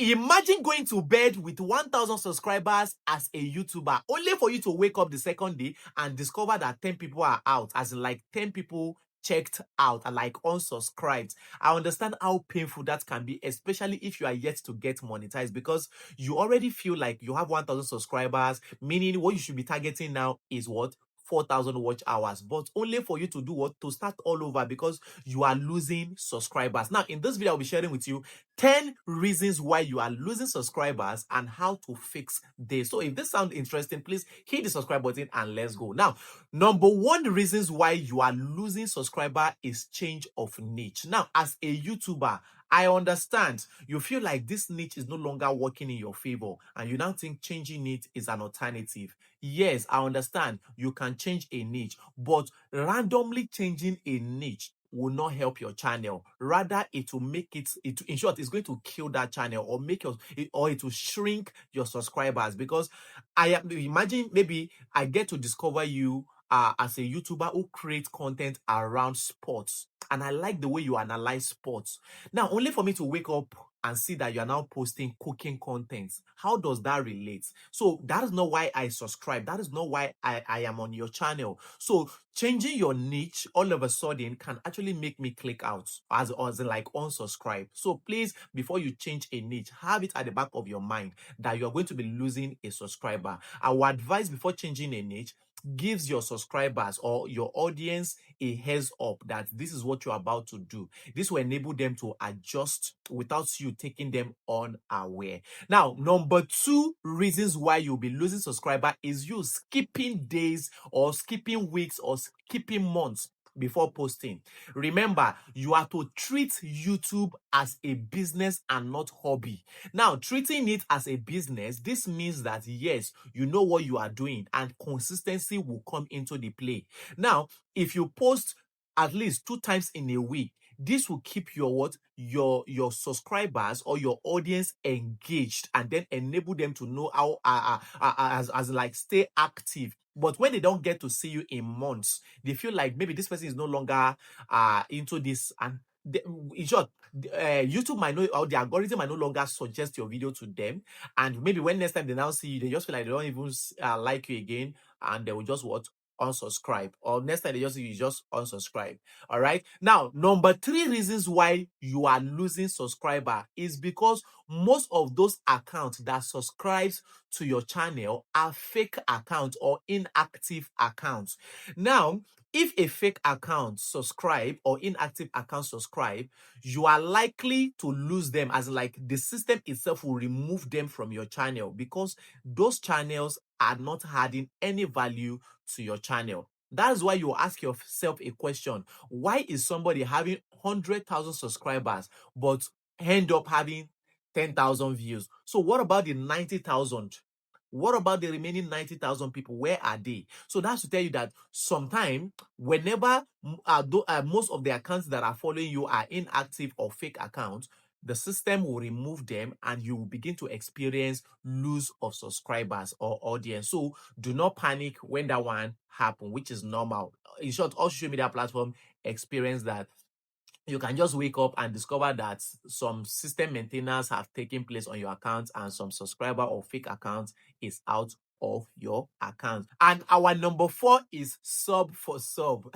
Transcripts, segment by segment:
Imagine going to bed with 1,000 subscribers as a YouTuber, only for you to wake up the second day and discover that 10 people are out, as in like 10 people checked out and like unsubscribed. I understand how painful that can be, especially if you are yet to get monetized, because you already feel like you have 1,000 subscribers, meaning what you should be targeting now is what? 4,000 watch hours, but only for you to do what? To start all over, because you are losing subscribers. Now, in this video, I'll be sharing with you 10 reasons why you are losing subscribers and how to fix this. So if this sounds interesting, please hit the subscribe button and let's go. Now, number one reasons why you are losing subscriber is change of niche. Now, as a YouTuber, I understand you feel like this niche is no longer working in your favor and you now think changing it is an alternative. Yes, I understand you can change a niche, but randomly changing a niche will not help your channel. Rather, it will make it in short, it's going to kill that channel or make or it will shrink your subscribers. Because imagine maybe I get to discover you as a YouTuber who creates content around sports, and I like the way you analyze sports. Now, only for me to wake up and see that you are now posting cooking content. How does that relate? So that is not why I subscribe. That is not why I am on your channel. So changing your niche all of a sudden can actually make me click out as in like unsubscribe. So please, before you change a niche, have it at the back of your mind that you are going to be losing a subscriber. I would advise before changing a niche, gives your subscribers or your audience a heads up that this is what you're about to do. This will enable them to adjust without you taking them unaware. Now, number two reasons why you'll be losing subscriber is you skipping days or skipping weeks or skipping months before posting. Remember, you are to treat YouTube as a business and not hobby. Now, treating it as a business, this means that yes, you know what you are doing and consistency will come into the play. Now, if you post at least 2 times in a week, this will keep your what? Your subscribers or your audience engaged and then enable them to know how as like stay active. But when they don't get to see you in months, they feel like maybe this person is no longer into this, and in short, YouTube might know, or the algorithm might no longer suggest your video to them, and maybe when next time they now see you, they just feel like they don't even like you again, and they will just what? Unsubscribe. Or next time they just see you, just unsubscribe. All right. Now, number 3 reasons why you are losing subscriber is because most of those accounts that subscribes to your channel are fake accounts or inactive accounts. Now, if a fake account subscribe or inactive account subscribe, you are likely to lose them, as like the system itself will remove them from your channel because those channels are not adding any value to your channel. That's why you ask yourself a question. Why is somebody having 100,000 subscribers but end up having 10,000 views? So what about the 90,000? What about the remaining 90,000 people? Where are they? So that's to tell you that sometimes, whenever most of the accounts that are following you are inactive or fake accounts, the system will remove them and you will begin to experience lose of subscribers or audience. So do not panic when that one happens, which is normal. In short, all social media platforms experience that. You can just wake up and discover that some system maintenance have taken place on your account and some subscriber or fake account is out of your account. And our number 4 is sub for sub.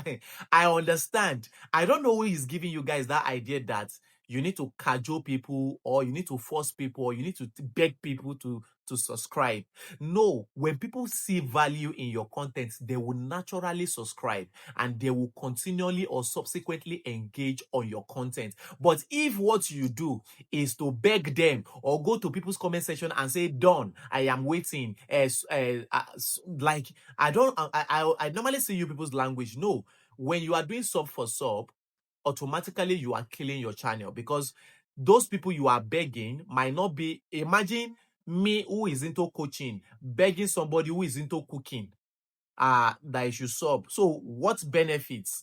I understand. I don't know who is giving you guys that idea that you need to cajole people or you need to force people or you need to beg people to subscribe. No, when people see value in your content, they will naturally subscribe and they will continually or subsequently engage on your content. But if what you do is to beg them or go to people's comment section and say, done, I am waiting, like I normally see you people's language. No, when you are doing sub for sub, automatically you are killing your channel because those people you are begging might not be. Imagine me who is into coaching begging somebody who is into cooking that you should sub. So what benefits?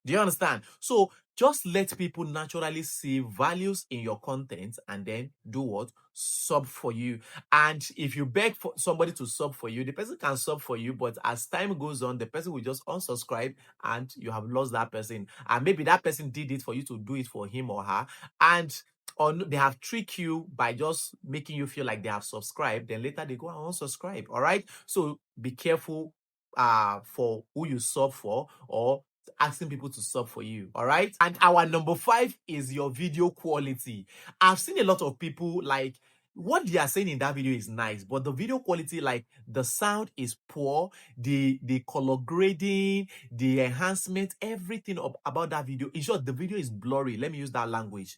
Do you understand? So just let people naturally see values in your content and then do what? Sub for you. And if you beg for somebody to sub for you, the person can sub for you, but as time goes on, the person will just unsubscribe and you have lost that person. And maybe that person did it for you to do it for him or her. And or they have tricked you by just making you feel like they have subscribed, then later they go and unsubscribe. All right. So be careful for who you sub for, or asking people to sub for you. All right. And our number 5 is your video quality. I've seen a lot of people, like, what they are saying in that video is nice, but the video quality, like the sound is poor, the color grading, the enhancement, everything about that video. In short, the video is blurry. Let me use that language.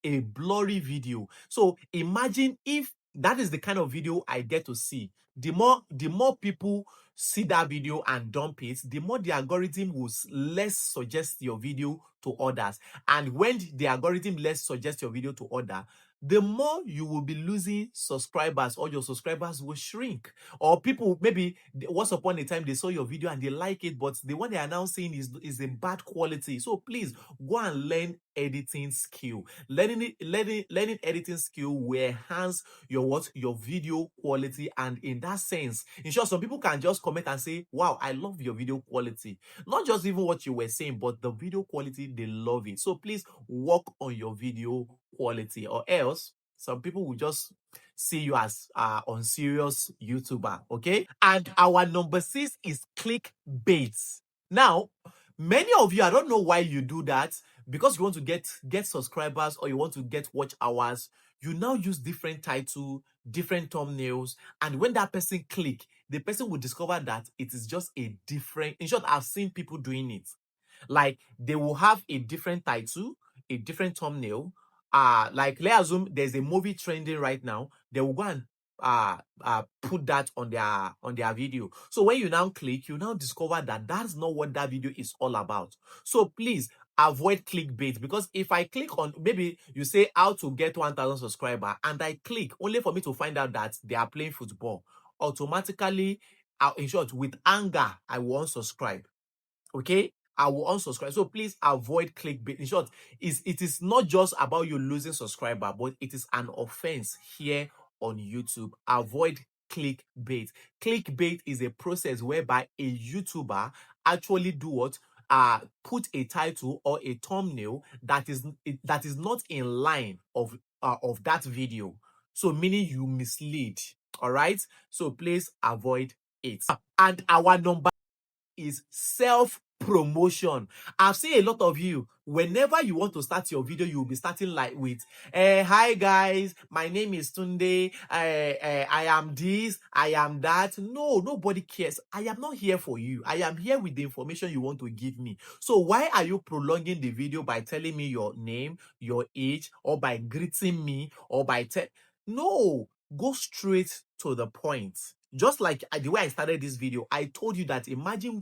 A blurry video. So imagine if that is the kind of video I get to see. The more people see that video and dump it, the more the algorithm will less suggest your video to others. And when the algorithm less suggests your video to others, the more you will be losing subscribers, or your subscribers will shrink. Or people, maybe once upon a time they saw your video and they like it, but the one they are now seeing is a bad quality. So please go and learn editing skill. Learning editing skill will enhance your video quality. And in that sense, in short, some people can just comment and say, wow, I love your video quality. Not just even what you were saying, but the video quality, they love it. So please work on your video quality, or else some people will just see you as unserious YouTuber. Okay. And our number 6 is clickbait. Now, many of you, I don't know why you do that, because you want to get subscribers, or you want to get watch hours. You now use different title, different thumbnails, and when that person click, the person will discover that it is just a different. In short, I've seen people doing it. Like, they will have a different title, a different thumbnail. Like, let's assume there's a movie trending right now. They will go and put that on their video. So when you now click, you now discover that that's not what that video is all about. So please avoid clickbait, because if I click on, maybe you say how to get 1,000 subscribers, and I click only for me to find out that they are playing football, automatically, in short, with anger, I will unsubscribe. Okay, I will unsubscribe. So please avoid clickbait. In short, it is not just about you losing subscriber, but it is an offense here on YouTube. Avoid clickbait. Clickbait is a process whereby a YouTuber actually do what? Put a title or a thumbnail that is not in line of that video. So meaning you mislead. All right. So please avoid it. And our number is self-promotion. I've seen a lot of you, whenever you want to start your video, you'll be starting like with, hi guys, my name is Tunde, I am this, I am that. No, nobody cares. I am not here for you. I am here with the information you want to give me. So why are you prolonging the video by telling me your name, your age, or by greeting me, or by no, go straight to the point. Just like the way I started this video, I told you that imagine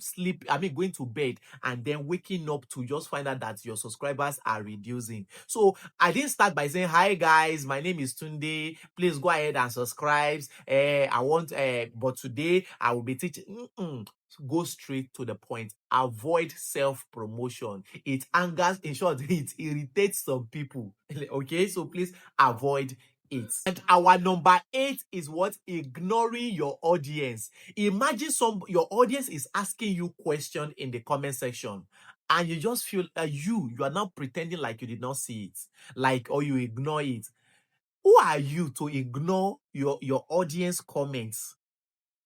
going to bed and then waking up to just find out that your subscribers are reducing. So I didn't start by saying, hi guys, my name is Tunde, please go ahead and subscribe. But today I will be teaching. Go straight to the point. Avoid self-promotion. It angers, in short, it irritates some people. Okay, so please avoid it. And our number 8 is what? Ignoring your audience. Imagine your audience is asking you question in the comment section, and you just feel you are now pretending like you did not see it, like, or you ignore it. Who are you to ignore your audience comments?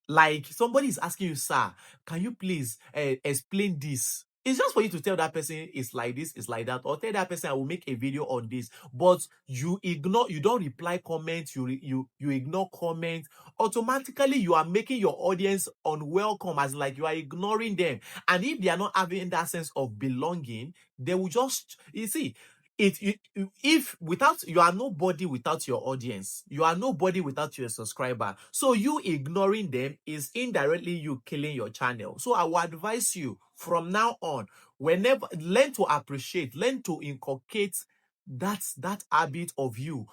Like, somebody is asking you, sir, can you please explain this? It's just for you to tell that person it's like this, it's like that, or tell that person I will make a video on this. But you ignore, you don't reply comments, you ignore comments. Automatically, you are making your audience unwelcome, as like you are ignoring them. And if they are not having that sense of belonging, they will just, you see, if without, you are nobody without your audience, you are nobody without your subscriber. So you ignoring them is indirectly you killing your channel. So I will advise you from now on, whenever, learn to appreciate, learn to inculcate that habit of you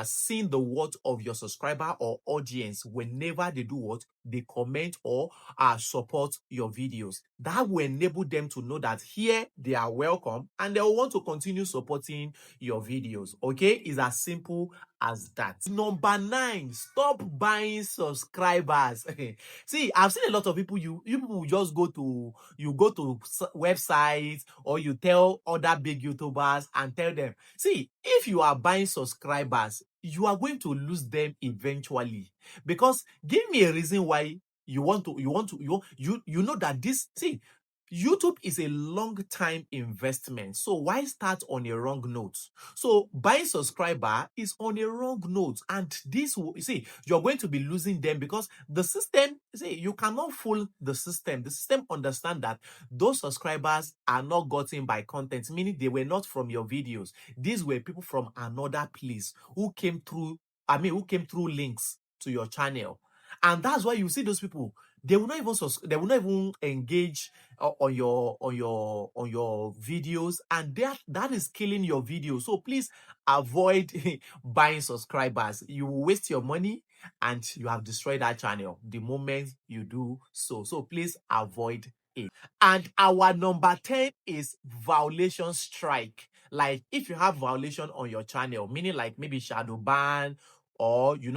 seeing the worth of your subscriber or audience whenever they do what? They comment or support your videos. That will enable them to know that here they are welcome and they will want to continue supporting your videos. Okay, it's as simple as that. Number 9, stop buying subscribers. See, I've seen a lot of people, you people just go to websites, or you tell other big YouTubers and tell them, see, if you are buying subscribers, you are going to lose them eventually. Because give me a reason why you know that this, see, YouTube is a long time investment. So why start on a wrong note? So buying subscriber is on a wrong note, and this will, you see, you're going to be losing them because the system, see, you cannot fool the system. The system understand that those subscribers are not gotten by content, meaning they were not from your videos. These were people from another place who came through, who came through links to your channel. And that's why you see those people, they will not even they will not even engage on your videos, and that is killing your video. So please avoid buying subscribers. You will waste your money and you have destroyed that channel the moment you do so. So please avoid it. And our number 10 is violation strike. Like if you have violation on your channel, meaning like maybe shadow ban, or you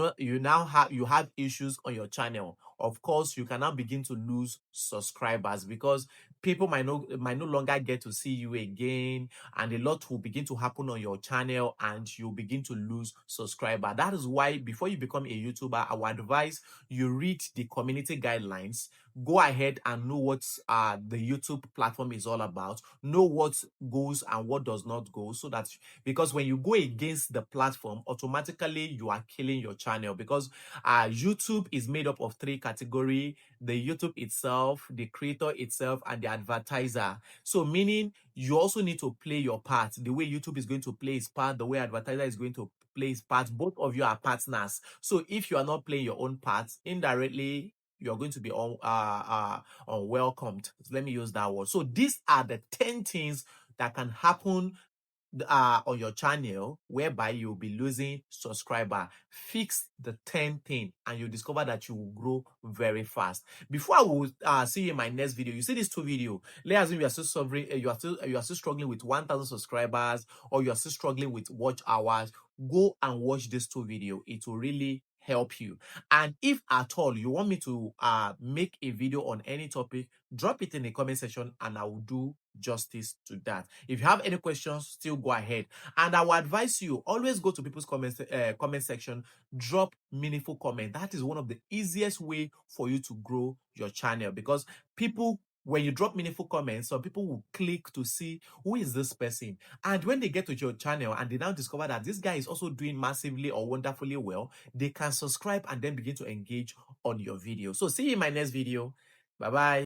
have issues on your channel, of course you can now begin to lose subscribers, because people might no longer get to see you again, and a lot will begin to happen on your channel, and you begin to lose subscriber. That is why before you become a YouTuber, I would advise you read the community guidelines. Go ahead and know what the YouTube platform is all about. Know what goes and what does not go, so that, because when you go against the platform, automatically you are killing your channel. Because YouTube is made up of 3 categories: the YouTube itself, the creator itself, and the advertiser. So meaning you also need to play your part. The way YouTube is going to play its part, the way advertiser is going to play its part, both of you are partners. So if you are not playing your own part, indirectly you're going to be unwelcomed. Let me use that word. So these are the 10 things that can happen on your channel whereby you'll be losing subscriber. Fix the 10 thing and you discover that you will grow very fast. Before I will see you in my next video, you see these 2 videos. Let's assume you are still suffering, you are still struggling with 1,000 subscribers, or you are still struggling with watch hours. Go and watch these 2 videos. It will really help you. And if at all you want me to make a video on any topic, drop it in the comment section and I will do justice to that. If you have any questions, still go ahead. And I will advise you, always go to people's comment section, drop meaningful comment. That is one of the easiest way for you to grow your channel, because people, when you drop meaningful comments, some people will click to see who is this person. And when they get to your channel and they now discover that this guy is also doing massively or wonderfully well, they can subscribe and then begin to engage on your video. So see you in my next video. Bye-bye.